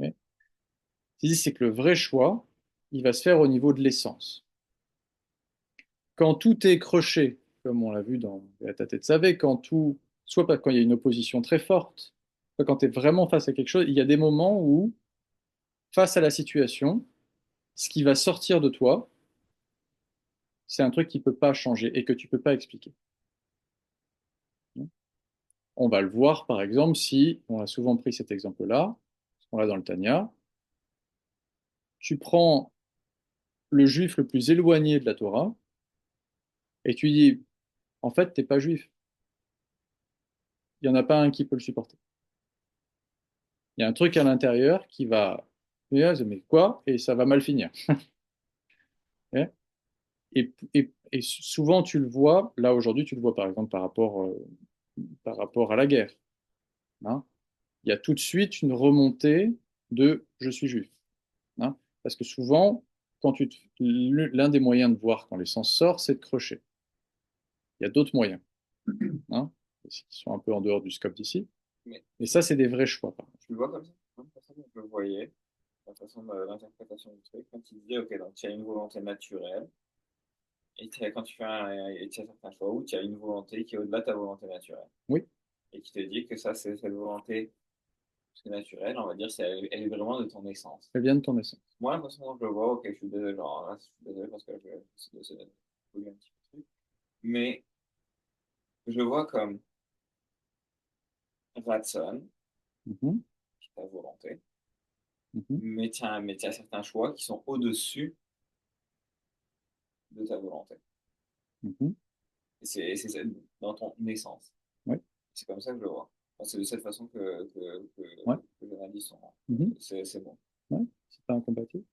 Ok. Ce qui dit, c'est que le vrai choix, il va se faire au niveau de l'essence. Quand tout est croché, comme on l'a vu dans la tête de Savé, soit quand il y a une opposition très forte, soit quand tu es vraiment face à quelque chose, il y a des moments où, face à la situation, ce qui va sortir de toi, c'est un truc qui peut pas changer et que tu peux pas expliquer. On va le voir, par exemple, si, on a souvent pris cet exemple-là, on l'a dans le Tanya, tu prends le juif le plus éloigné de la Torah et tu dis, en fait, t'es pas juif. Il y en a pas un qui peut le supporter. Il y a un truc à l'intérieur qui va, mais quoi? Et ça va mal finir. Et souvent, tu le vois, là aujourd'hui, tu le vois par exemple par rapport à la guerre. Hein. Il y a tout de suite une remontée de je suis juif. Hein. Parce que souvent, l'un des moyens de voir quand l'essence sort, c'est de crocher. Il y a d'autres moyens, hein, qui sont un peu en dehors du scope d'ici. Mais Et ça, c'est des vrais choix, par exemple. tu le vois comme ça, hein, la façon dont je le voyais, la façon de l'interprétation du truc, quand il disait, ok, donc tu as une volonté naturelle, et quand tu fais et tu as certains choix où tu as une volonté qui est au-delà de ta volonté naturelle, Oui, et qui te dit que ça, c'est cette volonté naturelle, on va dire, elle est vraiment de ton essence. elle vient de ton essence. Moi, la façon dont je le vois, ok, je suis désolé, genre, là, je suis désolé parce que c'est un petit peu, mais je le vois comme Ratson, Mhm, qui est ta volonté, mhm, mais tu as certains choix qui sont au-dessus de ta volonté. mhm. Et dans ton essence. Ouais, C'est comme ça que je le vois. Enfin, c'est de cette façon ouais, que j'analyse son. mhm, C'est bon. ouais. C'est pas incompatible.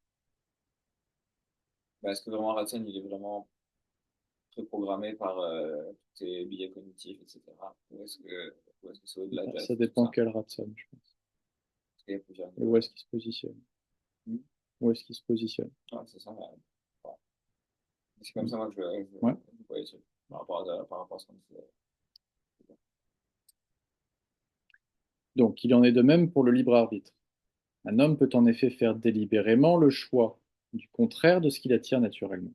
Mais est-ce que vraiment Ratson, il est vraiment préprogrammé par tous tes billets cognitifs, etc. Ou est-ce que c'est au-delà de Ça tout dépend ça? quel Ratson, je pense. Parce qu'il y a plusieurs Et où niveaux. est-ce qu'il se positionne? Hmm. Où est-ce qu'il se positionne? Ouais, c'est ça. Ouais. C'est comme Mhm. ça moi que Ouais. je vois les trucs par rapport à ce qu'on disait. Donc, il en est de même pour le libre arbitre. Un homme peut en effet faire délibérément le choix du contraire de ce qu'il attire naturellement.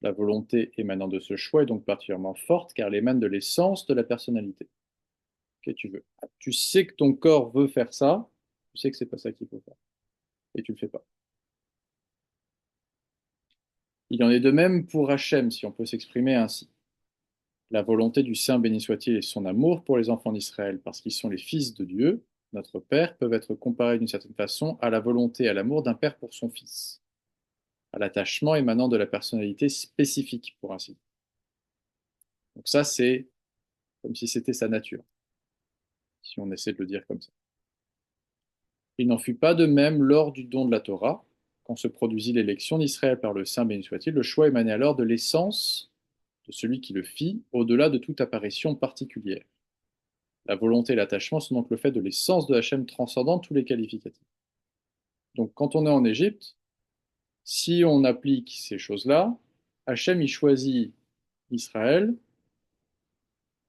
La volonté émanant de ce choix est donc particulièrement forte car elle émane de l'essence de la personnalité. Que tu veux. Tu sais que ton corps veut faire ça, tu sais que c'est pas ça qu'il faut faire. Et tu le fais pas. Il en est de même pour Hachem, si on peut s'exprimer ainsi. La volonté du Saint béni soit-il et son amour pour les enfants d'Israël, parce qu'ils sont les fils de Dieu, notre Père, peuvent être comparés d'une certaine façon à la volonté et à l'amour d'un père pour son fils, à l'attachement émanant de la personnalité spécifique, pour ainsi dire. Donc ça, c'est comme si c'était sa nature, si on essaie de le dire comme ça. Il n'en fut pas de même lors du don de la Torah, quand se produisit l'élection d'Israël par le Saint béni soit-il, le choix émanait alors de l'essence de celui qui le fit, au-delà de toute apparition particulière. La volonté et l'attachement sont donc le fait de l'essence de Hachem transcendant tous les qualificatifs. Donc quand on est en Égypte, si on applique ces choses-là, Hachem il choisit Israël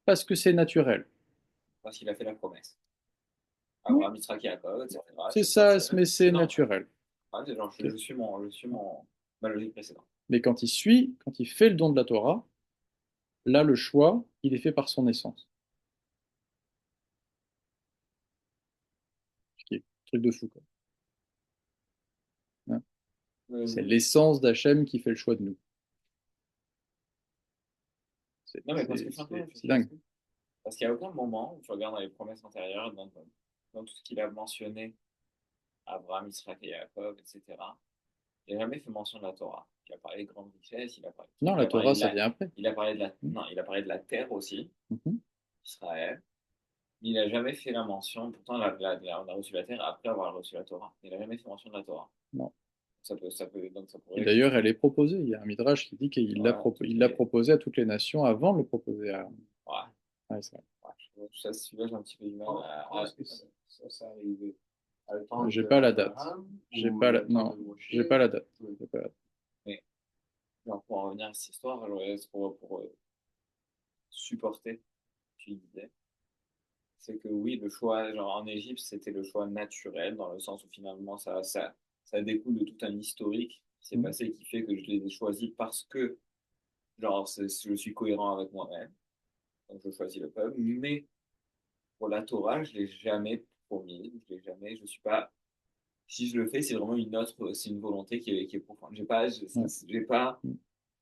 parce que c'est naturel. Parce qu'il a fait la promesse. Oui, Abraham, Yitzhak, Yaakov, etc. c'est C'est ça, ça, mais c'est c'est normal. naturel. Ouais, c'est genre, Ok. je suis ma logique précédente. Mais quand il fait le don de la Torah, là le choix, il est fait par son essence. Ce qui est un truc de fou, quoi. Hein. C'est Euh, l'essence d'Hachem qui fait le choix de nous. non, mais parce que je suis en train de C'est réfléchir à ce dingue. truc. Parce qu'il n'y a aucun moment où tu regardes dans les promesses antérieures, dans tout ce qu'il a mentionné, Abraham, Israël et Jacob, etc. Il n'a jamais fait mention de la Torah. Il a parlé de grandes richesses, il a parlé de Non, trucs, la Torah, ça vient après. il a parlé de Mhm. non, il a parlé de la terre aussi, Mhm. Israël. Mais il n'a jamais fait la mention, pourtant on a reçu la terre après avoir reçu la Torah. Il n'a jamais fait mention de la Torah. Non. Donc ça Et pourrait d'ailleurs, elle expliquer. est proposée. Il y a un midrash qui dit qu'il Voilà, toutes il l'a les. proposée à toutes les nations avant de le proposer Ouais, à Israël. ouais, celui-là, j'ai un petit peu du mal Quand est-ce que ça arrivé? À le temps J'ai pas la date. d'Abraham ou le temps Non, de Moshe? j'ai pas la date. Oui. J'ai pas la date. Mais genre, pour en revenir à cette histoire, pour supporter ce qu'il disait, c'est que oui, le choix, genre en Égypte, c'était le choix naturel, dans le sens où finalement ça découle de tout un historique qui s'est Mhm. passé et qui fait que je les ai choisis parce que genre, je suis cohérent avec moi-même, donc je choisis le peuple, mais pour la Torah, je l'ai jamais promis, je l'ai jamais, je suis pas, si je le fais, c'est vraiment c'est une volonté qui est profonde. Ouais. J'ai pas,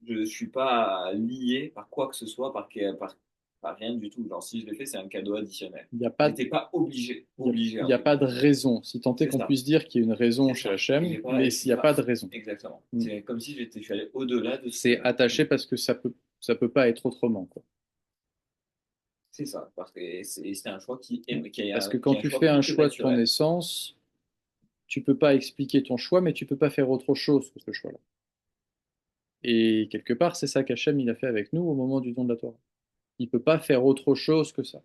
je suis pas lié par quoi que ce soit, par rien du tout. Genre, si je le fais, c'est un cadeau additionnel. Il n'y a Mais pas, t'es pas obligé, il y a entre pas de guillemets. raison. Si tant est C'est qu'on ça, puisse dire qu'il y a une raison c'est chez ça. Et Hachem, mais je s'il suis n'y a pas, pas de raison. exactement. Mm. C'est comme si je suis allé au-delà de ce C'est que, attaché parce que ça peut pas être autrement, quoi. c'est ça, parce que c'est un choix Parce que qui quand est un tu choix fais un plus que choix de ton naturel. essence, tu peux pas expliquer ton choix, mais tu peux pas faire autre chose que ce choix-là. Et quelque part, c'est ça qu'Hachem il a fait avec nous au moment du don de la Torah. Il peut pas faire autre chose que ça.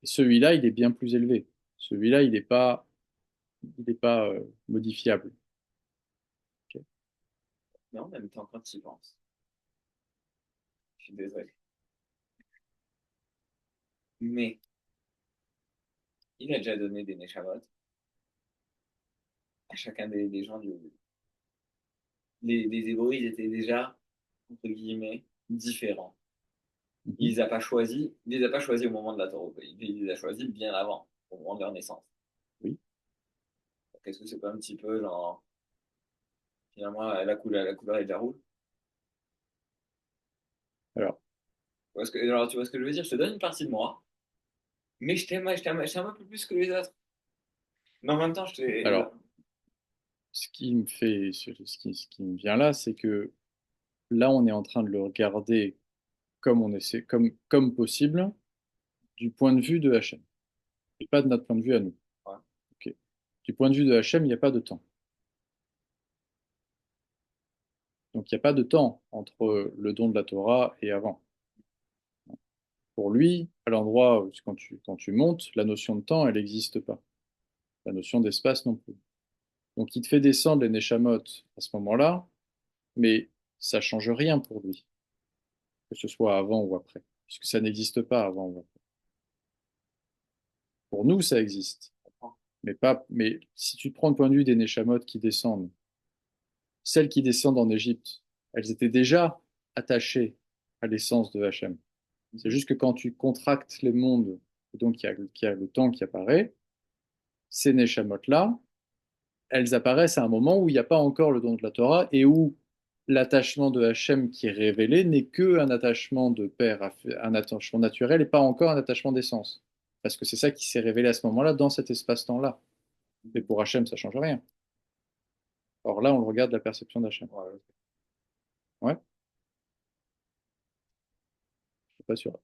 Et celui-là, il est bien plus élevé. Celui-là, il est pas modifiable. Ok. Mais en même temps, quand tu y penses, je suis désolé. Mais il a déjà donné des Neshamot à chacun des gens des Hébreux, ils étaient déjà, entre guillemets, différents. Mhm. Il les a pas choisis au moment de la Torah. Il les a choisis bien avant, au moment de leur naissance. Oui. Qu'est-ce que c'est pas un petit peu, genre, finalement, la couleur est déjà rouge? Alors, Tu vois ce que je veux dire? Je te donne une partie de moi, mais je t'aime un peu plus que les autres. Mais en même temps, alors, ce qui me vient là, c'est que là, on est en train de le regarder comme on essaie, comme possible, du point de vue de Hachem, et pas de notre point de vue à nous. ouais. Ok. Du point de vue de Hachem, il n'y a pas de temps. Donc, il n'y a pas de temps entre le don de la Torah et avant. Pour lui, à l'endroit où quand tu montes, la notion de temps, elle n'existe pas. La notion d'espace non plus. Donc, il te fait descendre les Neshamot à ce moment-là, mais ça change rien pour lui, que ce soit avant ou après, puisque ça n'existe pas avant ou après. Pour nous, ça existe. Mais si tu prends le point de vue des Neshamot qui descendent, celles qui descendent en Égypte, elles étaient déjà attachées à l'essence de Hachem. C'est juste que quand tu contractes les mondes, et donc il y a le temps qui apparaît, ces Neshamot-là, elles apparaissent à un moment où il n'y a pas encore le don de la Torah et où l'attachement de Hachem qui est révélé n'est qu'un attachement de père, un attachement naturel et pas encore un attachement d'essence. Parce que c'est ça qui s'est révélé à ce moment-là, dans cet espace-temps-là. Mais pour Hachem, ça ne change rien. Or là, on le regarde de la perception d'Hachem. Ouais, Ouais, je suis pas sûr.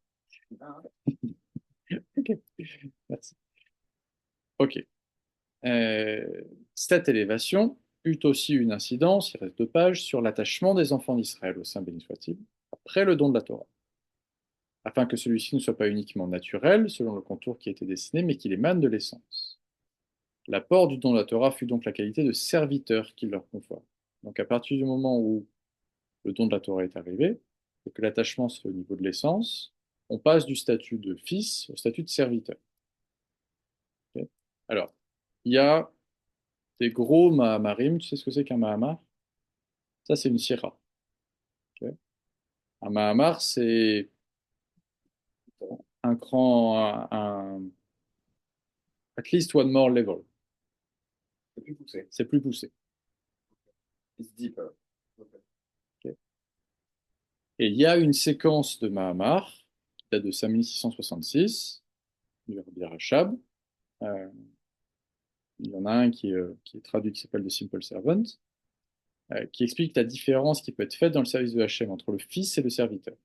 Ok, merci. Ok. Cette élévation eut aussi une incidence, il reste 2 pages, sur l'attachement des enfants d'Israël au Saint béni soit-il, après le don de la Torah, afin que celui-ci ne soit pas uniquement naturel, selon le contour qui a été dessiné, mais qu'il émane de l'essence. L'apport du don de la Torah fut donc la qualité de serviteur qu'il leur confère. Donc à partir du moment où le don de la Torah est arrivé, et que l'attachement se fait au niveau de l'essence, on passe du statut de fils au statut de serviteur. Ok. Alors, il y a des gros Mahamarim. Tu sais ce que c'est qu'un Mahamar? Ça, c'est une sira. Ok. Un Mahamar, c'est un cran, at least one more level. c'est plus poussé. C'est plus poussé. It's deeper. Ok. Ok. Et il y a une séquence de Mahamar qui date de 5666, du Rabbi Rachab. Euh, il y en a un qui est traduit, qui s'appelle The Simple Servant, qui explique la différence qui peut être faite dans le service de Hachem entre le fils et le serviteur.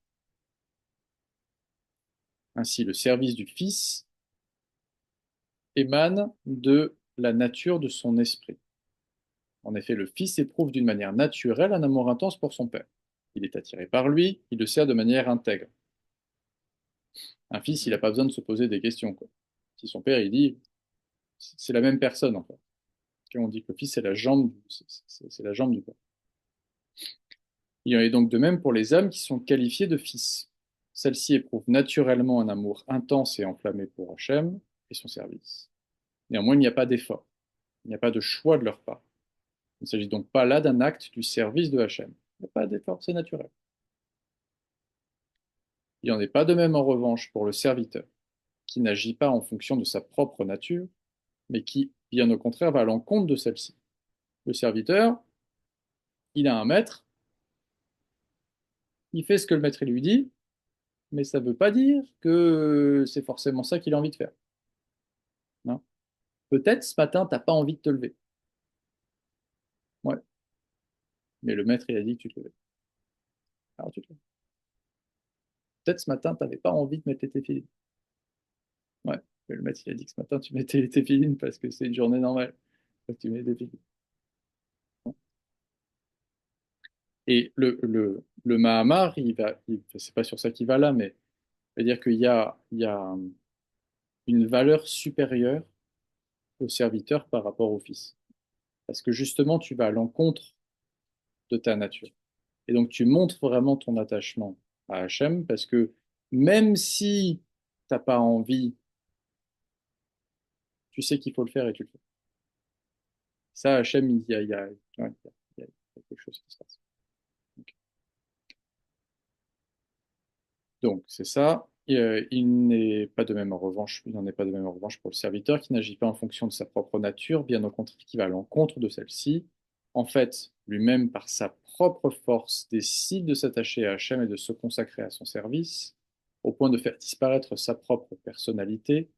Ainsi, le service du fils émane de la nature de son esprit. En effet, le fils éprouve d'une manière naturelle un amour intense pour son père. Il est attiré par lui, il le sert de manière intègre. Un fils, il n'a pas besoin de se poser des questions, quoi. Si son père, il dit, c'est la même personne, en fait. Quand on dit que le fils, c'est la jambe, c'est la jambe du père. Il en est donc de même pour les âmes qui sont qualifiées de fils. Celles-ci éprouvent naturellement un amour intense et enflammé pour Hachem et son service. Néanmoins, il n'y a pas d'effort, il n'y a pas de choix de leur part. Il ne s'agit donc pas là d'un acte du service de Hachem. Il n'y a pas d'effort, c'est naturel. Il n'en est pas de même en revanche pour le serviteur, qui n'agit pas en fonction de sa propre nature, mais qui, bien au contraire, va à l'encontre de celle-ci. Le serviteur, il a un maître, il fait ce que le maître lui dit, mais ça ne veut pas dire que c'est forcément ça qu'il a envie de faire. Non. Peut-être ce matin, tu n'as pas envie de te lever. Ouais. Mais le maître, il a dit que tu te levais. Alors tu te lèves. Peut-être ce matin, tu n'avais pas envie de mettre tes téfilines. Ouais. Mais le maître, il a dit que ce matin, tu mettais les téfilines parce que c'est une journée normale. Donc tu mets des téfilines. Et le Mahamar, c'est pas sur ça qu'il va là, mais c'est-à-dire qu'il y a une valeur supérieure au serviteur par rapport au fils. Parce que justement, tu vas à l'encontre de ta nature. Et donc, tu montres vraiment ton attachement à Hachem, parce que même si tu n'as pas envie, tu sais qu'il faut le faire et tu le fais. Ça, Hachem, il y a quelque chose qui se passe. Donc, c'est ça. Il n'est pas de même en revanche, il n'en est pas de même en revanche pour le serviteur qui n'agit pas en fonction de sa propre nature, bien au contraire, qui va à l'encontre de celle-ci. En fait, lui-même, par sa propre force, décide de s'attacher à Hachem et de se consacrer à son service, au point de faire disparaître sa propre personnalité,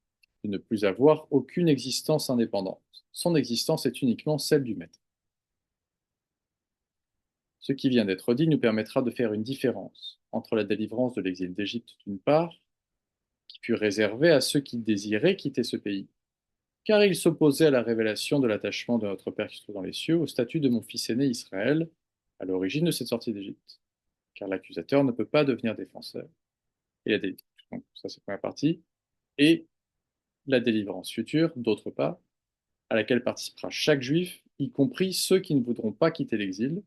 de ne plus avoir aucune existence indépendante. Son existence est uniquement celle du maître. Ce qui vient d'être dit nous permettra de faire une différence entre la délivrance de l'exil d'Égypte d'une part, qui fut réservée à ceux qui désiraient quitter ce pays, car il s'opposait à la révélation de l'attachement de notre Père qui se trouve dans les cieux au statut de mon fils aîné Israël, à l'origine de cette sortie d'Égypte, car l'accusateur ne peut pas devenir défenseur. Et la délivrance, donc ça c'est la première partie, et la délivrance future, d'autre part, à laquelle participera chaque juif, y compris ceux qui ne voudront pas quitter l'exil,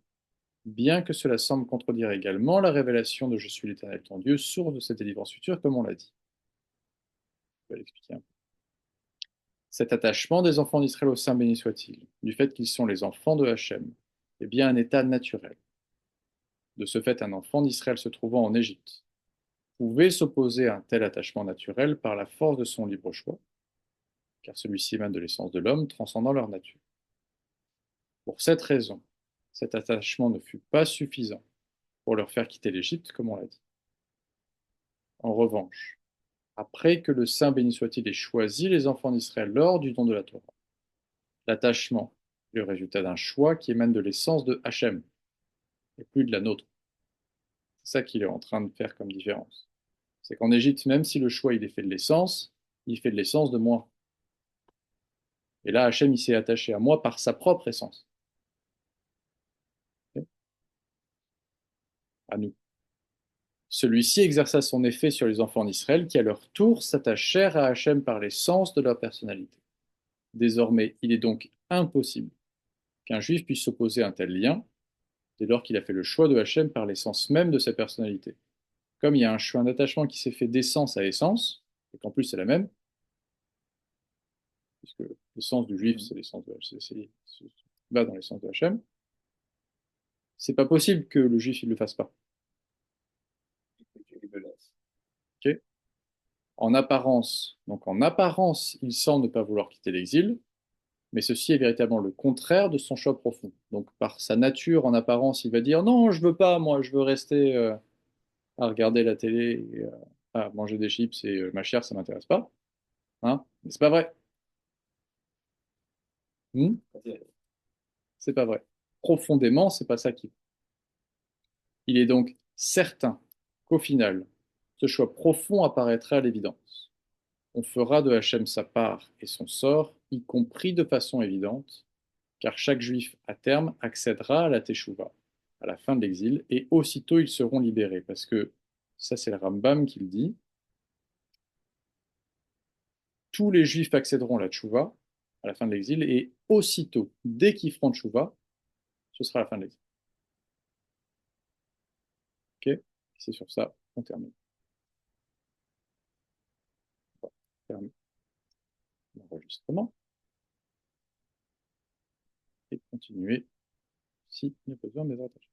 bien que cela semble contredire également la révélation de Je suis l'Éternel ton Dieu, source de cette délivrance future, comme on l'a dit. Je vais l'expliquer un peu. Cet attachement des enfants d'Israël au sein béni soit-il, du fait qu'ils sont les enfants de Hachem, est bien un état naturel. De ce fait, un enfant d'Israël se trouvant en Égypte pouvait s'opposer à un tel attachement naturel par la force de son libre choix, car celui-ci émane de l'essence de l'homme, transcendant leur nature. Pour cette raison, cet attachement ne fut pas suffisant pour leur faire quitter l'Égypte, comme on l'a dit. En revanche, après que le Saint béni soit-il ait choisi les enfants d'Israël lors du don de la Torah, l'attachement est le résultat d'un choix qui émane de l'essence de Hachem, et plus de la nôtre. C'est ça qu'il est en train de faire comme différence. C'est qu'en Égypte, même si le choix il est fait de l'essence, il fait de l'essence de moi. Et là, Hachem, il s'est attaché à moi par sa propre essence. Okay. À nous. Celui-ci exerça son effet sur les enfants d'Israël qui, à leur tour, s'attachèrent à Hachem par l'essence de leur personnalité. Désormais, il est donc impossible qu'un juif puisse s'opposer à un tel lien, dès lors qu'il a fait le choix de Hachem par l'essence même de sa personnalité. Comme il y a un choix d'attachement qui s'est fait d'essence à essence, et qu'en plus c'est la même, puisque l'essence du juif, c'est l'essence de va dans l'essence de Hachem, c'est pas possible que le juif il le fasse pas. Okay. En apparence, il semble ne pas vouloir quitter l'exil, mais ceci est véritablement le contraire de son choix profond. Donc, par sa nature, en apparence, il va dire non, je veux pas, moi, je veux rester à regarder la télé, et, à manger des chips et ma chair, ça m'intéresse pas. Hein, mais c'est pas vrai. Hmm, c'est pas vrai. Profondément, c'est pas ça qui. Il est donc certain qu'au final, ce choix profond apparaîtra à l'évidence. On fera de Hachem sa part et son sort, y compris de façon évidente, car chaque juif à terme accédera à la Teshuvah, à la fin de l'exil, et aussitôt ils seront libérés, parce que ça c'est le Rambam qui le dit, tous les juifs accéderont à la Teshuvah, à la fin de l'exil, et aussitôt, dès qu'ils feront Teshuvah, ce sera la fin de l'exil. Ok. C'est sur ça qu'on termine. On va fermer l'enregistrement et continuer si il y a besoin de mes attaches.